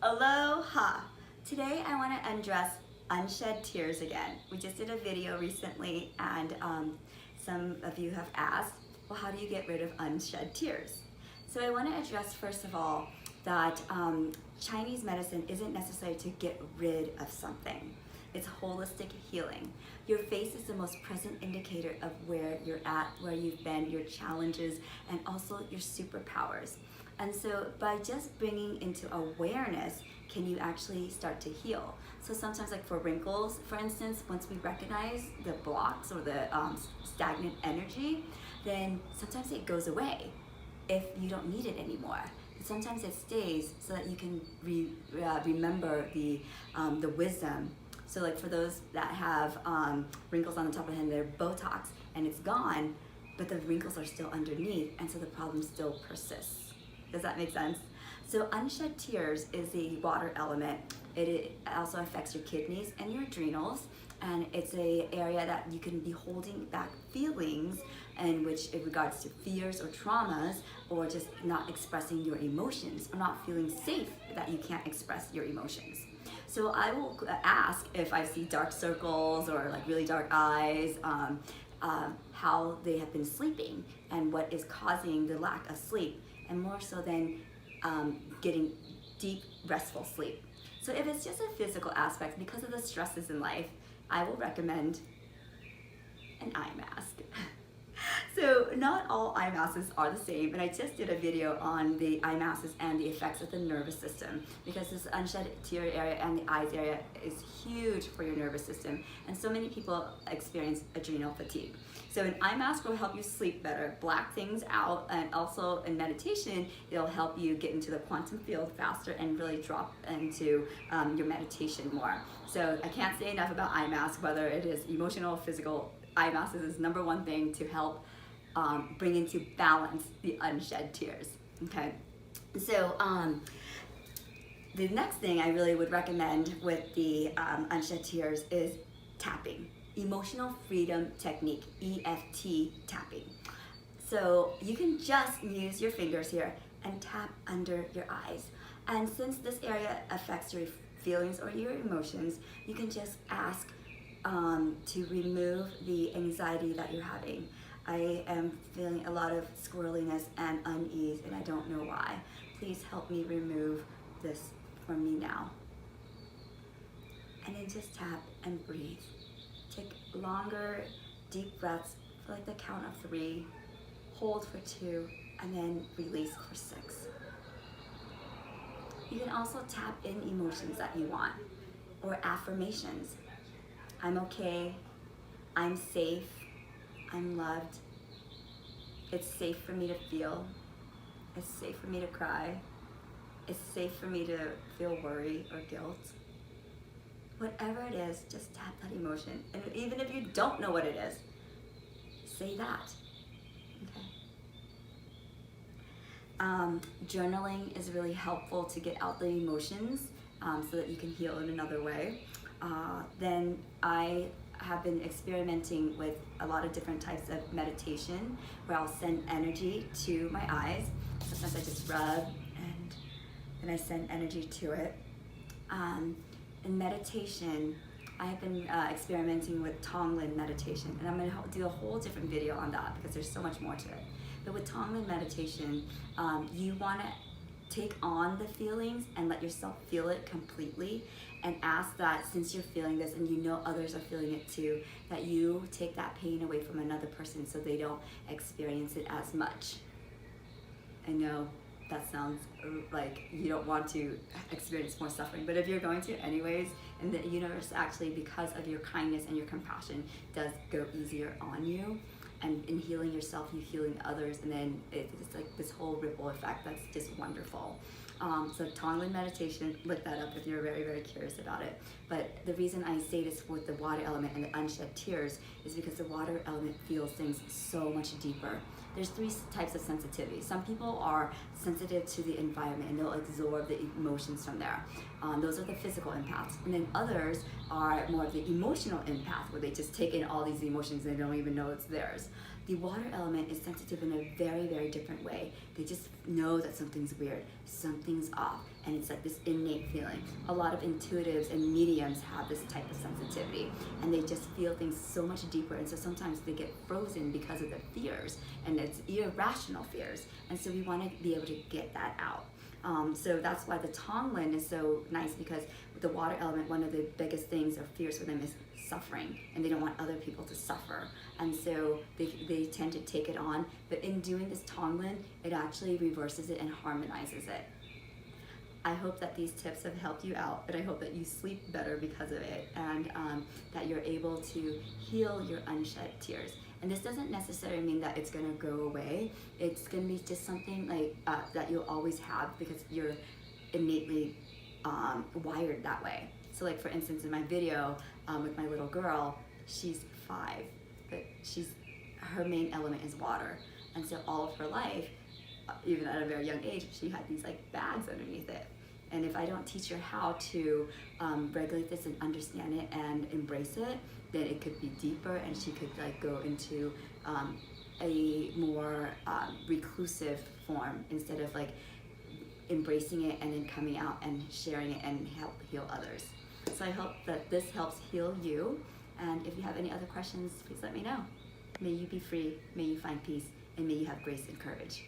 Aloha! Today I want to address unshed tears again. We just did a video recently and some of you have asked, well, how do you get rid of unshed tears? So I want to address first of all that Chinese medicine isn't necessary to get rid of something. It's holistic healing. Your face is the most present indicator of where you're at, where you've been, your challenges, and also your superpowers. And so by just bringing into awareness, can you actually start to heal? So sometimes like for wrinkles, for instance, once we recognize the blocks or the stagnant energy, then sometimes it goes away if you don't need it anymore. But sometimes it stays so that you can remember the wisdom. So like for those that have wrinkles on the top of the head, they're Botox and it's gone, but the wrinkles are still underneath, and so the problem still persists. Does that make sense? So unshed tears is the water element. It also affects your kidneys and your adrenals, and it's an area that you can be holding back feelings in regards to fears or traumas, or just not expressing your emotions, or not feeling safe that you can't express your emotions. So I will ask if I see dark circles or like really dark eyes, how they have been sleeping and what is causing the lack of sleep, and more so than getting deep, restful sleep. So if it's just a physical aspect, because of the stresses in life, I will recommend an eye mask. So not all eye masks are the same, and I just did a video on the eye masks and the effects of the nervous system, because this unshed tear area and the eyes area is huge for your nervous system, and so many people experience adrenal fatigue. So an eye mask will help you sleep better, black things out, and also in meditation, it'll help you get into the quantum field faster and really drop into your meditation more. So I can't say enough about eye masks, whether it is emotional, physical. Eye masks is number one thing to help bring into balance the unshed tears. Okay, so the next thing I really would recommend with the unshed tears is tapping. Emotional freedom technique, EFT tapping. So you can just use your fingers here and tap under your eyes. And since this area affects your feelings or your emotions, you can just ask to remove the anxiety that you're having. I am feeling a lot of squirreliness and unease, and I don't know why. Please help me remove this from me now. And then just tap and breathe. Take longer, deep breaths for like the count of 3, hold for 2, and then release for 6. You can also tap in emotions that you want, or affirmations. I'm okay, I'm safe, I'm loved, it's safe for me to feel, it's safe for me to cry, it's safe for me to feel worry or guilt. Whatever it is, just tap that emotion. And even if you don't know what it is, say that, okay? Journaling is really helpful to get out the emotions so that you can heal in another way. Then I have been experimenting with a lot of different types of meditation where I'll send energy to my eyes. Sometimes I just rub and then I send energy to it. In meditation, I've been experimenting with Tonglen meditation, and I'm going to do a whole different video on that because there's so much more to it. But with Tonglen meditation, you want to take on the feelings and let yourself feel it completely, and ask that since you're feeling this and you know others are feeling it too, that you take that pain away from another person so they don't experience it as much. I know that sounds like you don't want to experience more suffering, but if you're going to anyways, and the universe actually, because of your kindness and your compassion, does go easier on you, and in healing yourself, you healing others, and then it's like this whole ripple effect that's just wonderful. So Tonglen meditation, look that up if you're very, very curious about it. But the reason I say this with the water element and the unshed tears is because the water element feels things so much deeper. There's 3 types of sensitivity. Some people are sensitive to the environment and they'll absorb the emotions from there. Those are the physical empaths. And then others are more of the emotional empath, where they just take in all these emotions and they don't even know it's theirs. The water element is sensitive in a very, very different way. They just know that something's weird, something's off, and it's like this innate feeling. A lot of intuitives and mediums have this type of sensitivity, and they just feel things so much deeper, and so sometimes they get frozen because of the fears, and it's irrational fears, and so we want to be able to get that out. So that's why the Tonglen is so nice, because with the water element, one of the biggest things or fears for them is suffering, and they don't want other people to suffer, and so they tend to take it on. But in doing this Tonglen, it actually reverses it and harmonizes it. I hope that these tips have helped you out, but I hope that you sleep better because of it, and that you're able to heal your unshed tears. And this doesn't necessarily mean that it's gonna go away. It's gonna be just something like that you'll always have, because you're innately wired that way. So like for instance, in my video with my little girl, she's 5, but her main element is water. And so all of her life, even at a very young age, she had these like bags underneath it. And if I don't teach her how to regulate this and understand it and embrace it, then it could be deeper, and she could like go into a more reclusive form, instead of like embracing it and then coming out and sharing it and help heal others. So I hope that this helps heal you. And if you have any other questions, please let me know. May you be free, may you find peace, and may you have grace and courage.